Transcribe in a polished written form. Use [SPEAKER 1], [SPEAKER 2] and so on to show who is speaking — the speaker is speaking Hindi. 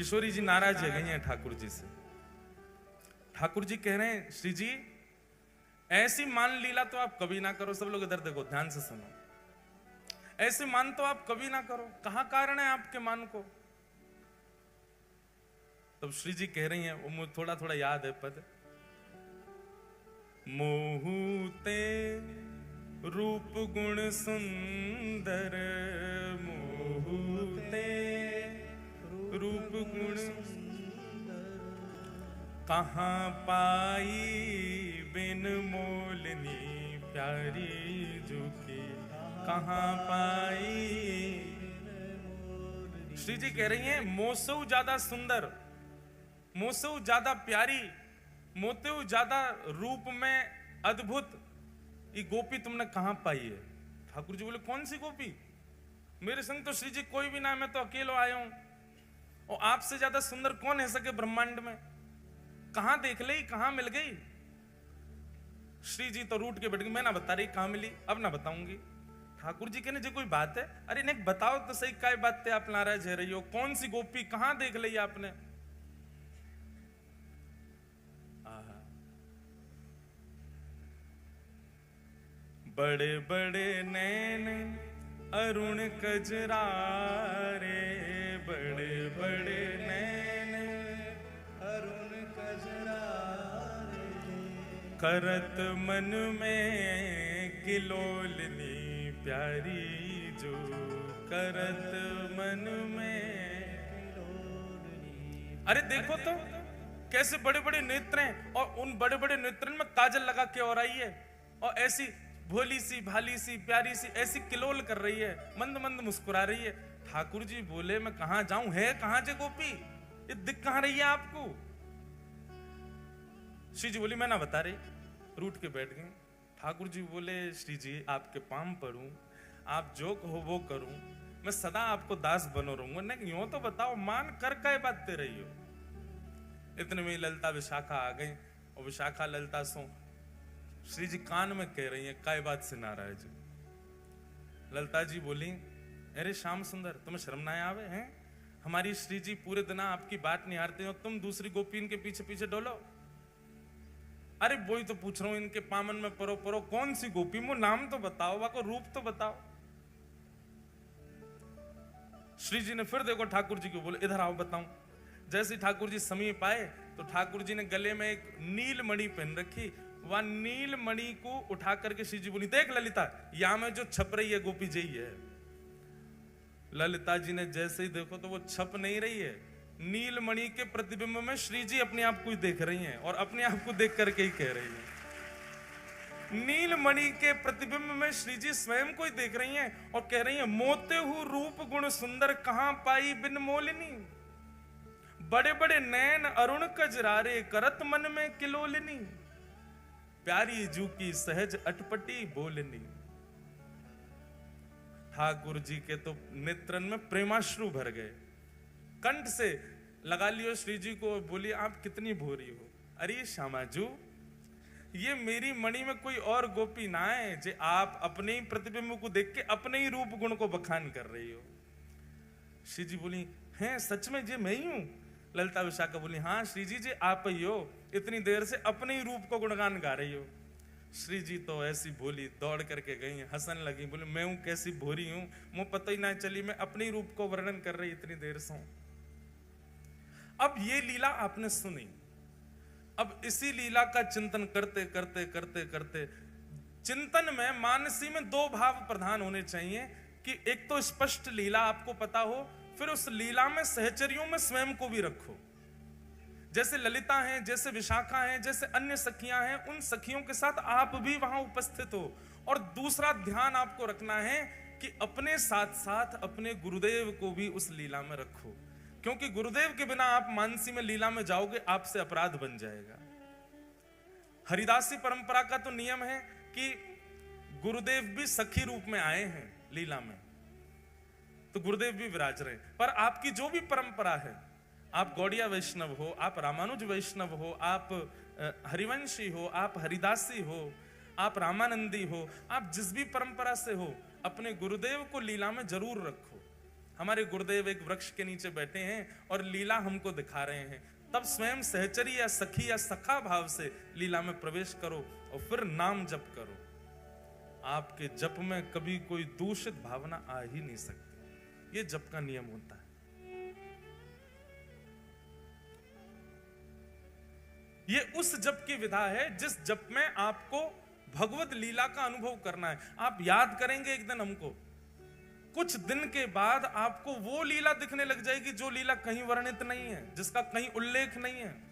[SPEAKER 1] किशोरी जी नाराज है गई हैं ठाकुर जी से। ठाकुर जी कह रहे हैं श्री जी ऐसी मान लीला तो आप कभी ना करो। सब लोग इधर देखो, ध्यान से सुनो। ऐसी मान तो आप कभी ना करो, कहां कारण है आपके मान को? तब श्री जी कह रही हैं, वो मुझे थोड़ा थोड़ा याद है पद, मोहूते रूप गुण सुंदर, मोहूते रूप गुण कहाँ पाई बिन मोलनी प्यारी झुकी, कहाँ पाई। श्री जी कह रही हैं मोसऊ ज्यादा सुंदर, मोसऊ ज्यादा प्यारी, मोतेऊ ज्यादा रूप में अद्भुत ये गोपी तुमने कहां पाई है? ठाकुर जी बोले कौन सी गोपी? मेरे संग तो श्री जी कोई भी ना है, मैं तो अकेलो आया हूं, और आपसे ज्यादा सुंदर कौन है सके ब्रह्मांड में? कहां देख ली, कहां मिल गई? श्री जी तो रूठ के बैठ गई, मैं ना बता रही कहां मिली, अब ना बताऊंगी। ठाकुर जी कहने जो कोई बात है? अरे नहीं बताओ तो सही, क्या बात है आप नाराज है रही हो? कौन सी गोपी, कहां देख ली आपने? बड़े बड़े नैन अरुण कजरारे, बड़े बड़े नैन अरुण कजरारे, करत मन में किलोलनी प्यारी जो, करत मन में किलोलनी। अरे देखो तो कैसे बड़े बड़े नेत्र हैं, और उन बड़े बड़े नेत्रों में काजल लगा के और आई है, और ऐसी भोली सी भाली सी प्यारी सी ऐसी किलोल कर रही है, मंद मंद मुस्कुरा रही है। ठाकुर जी बोले मैं कहां जाऊं, है कहां जे गोपी, ये दिख कहां रही है आपको? श्री जी बोली मैं ना बता रही, रूठ के बैठ गए। ठाकुर जी बोले श्री जी आपके पांव पड़ूं, आप जो कहो वो करूं, मैं सदा आपको दास बनो रहूंगा। नहीं यूं तो बताओ मान कर क्या बातें रही हो? इतने में ललिता विशाखा आ गई, और विशाखा ललिता सो श्री जी कान में कह रही हैं काय बात से नाराज? ललिता जी बोली अरे श्याम सुंदर तुम्हें शर्म ना आवे हैं? हमारी श्री जी पूरे दिन आपकी बात निहारते हो, तुम दूसरी गोपी इनके पीछे पीछे डोलो। अरे वही तो पूछ रहा हूं, इनके पामन में परो परो कौन सी गोपी, वो नाम तो बताओ, वाको रूप तो बताओ। श्री जी ने फिर देखो ठाकुर जी को बोले इधर आओ बताऊं। जैसे ठाकुर जी समीप आए तो ठाकुर जी ने गले में एक नील मणि पहन रखी, वह नील मणि को उठा करके श्री जी बोली देख ललिता यहां में जो छप रही है गोपी जी है। ललिता जी ने जैसे ही देखो तो वो छप नहीं रही है, नील मणि के प्रतिबिंब में श्री जी अपने आप को ही देख रही हैं, और अपने आप को देख करके ही कह रही हैं। नील मणि के प्रतिबिंब में श्री जी स्वयं को ही देख रही हैं और कह रही हैं मोते हु रूप गुण सुंदर कहां पाई बिन मोलिनी, बड़े बड़े नैन अरुण कजरारे करत मन में किलोलिनी, प्यारी जू की सहज अटपटी बोलनी। ठाकुर जी के तो नेत्रन में प्रेमाश्रु भर गए, कंठ से लगा लियो श्री जी को, बोली आप कितनी भोरी हो। अरे श्यामाजू ये मेरी मणि में कोई और गोपी ना है, जे आप अपने ही प्रतिबिंब को देख के अपने ही रूप गुण को बखान कर रही हो। श्री जी बोली हैं सच में जे मैं ही हूं? ललिता विशाखा बोली हाँ श्री जी जे आप ही हो, इतनी देर से अपने ही रूप को गुणगान गा रही हो। श्री जी तो ऐसी बोली दौड़ करके गई, हंसन लगी, बोले मैं हूं कैसी भोरी हूं, मुझे पता ही ना चली, मैं अपने ही रूप को वर्णन कर रही इतनी देर से। अब ये लीला आपने सुनी, अब इसी लीला का चिंतन करते करते करते करते चिंतन में मानसी में दो भाव प्रधान होने चाहिए कि एक तो स्पष्ट लीला आपको पता हो, फिर उस लीला में सहचरियों में स्वयं को भी रखो। जैसे ललिता हैं, जैसे विशाखा हैं, जैसे अन्य सखियां हैं, उन सखियों के साथ आप भी वहां उपस्थित हो। और दूसरा ध्यान आपको रखना है कि अपने साथ साथ अपने गुरुदेव को भी उस लीला में रखो, क्योंकि गुरुदेव के बिना आप मानसी में लीला में जाओगे आपसे अपराध बन जाएगा। हरिदासी परंपरा का तो नियम है कि गुरुदेव भी सखी रूप में आए हैं लीला में, तो गुरुदेव भी विराज रहे। पर आपकी जो भी परंपरा है, आप गौड़िया वैष्णव हो, आप रामानुज वैष्णव हो, आप हरिवंशी हो, आप हरिदासी हो, आप रामानंदी हो, आप जिस भी परंपरा से हो, अपने गुरुदेव को लीला में जरूर रखो। हमारे गुरुदेव एक वृक्ष के नीचे बैठे हैं और लीला हमको दिखा रहे हैं, तब स्वयं सहचरी या सखी या सखा भाव से लीला में प्रवेश करो और फिर नाम जप करो। आपके जप में कभी कोई दूषित भावना आ ही नहीं सकती। ये जप का नियम होता है। ये उस जप की विधा है जिस जप में आपको भगवत लीला का अनुभव करना है। आप याद करेंगे एक दिन हमको, कुछ दिन के बाद आपको वो लीला दिखने लग जाएगी जो लीला कहीं वर्णित नहीं है, जिसका कहीं उल्लेख नहीं है।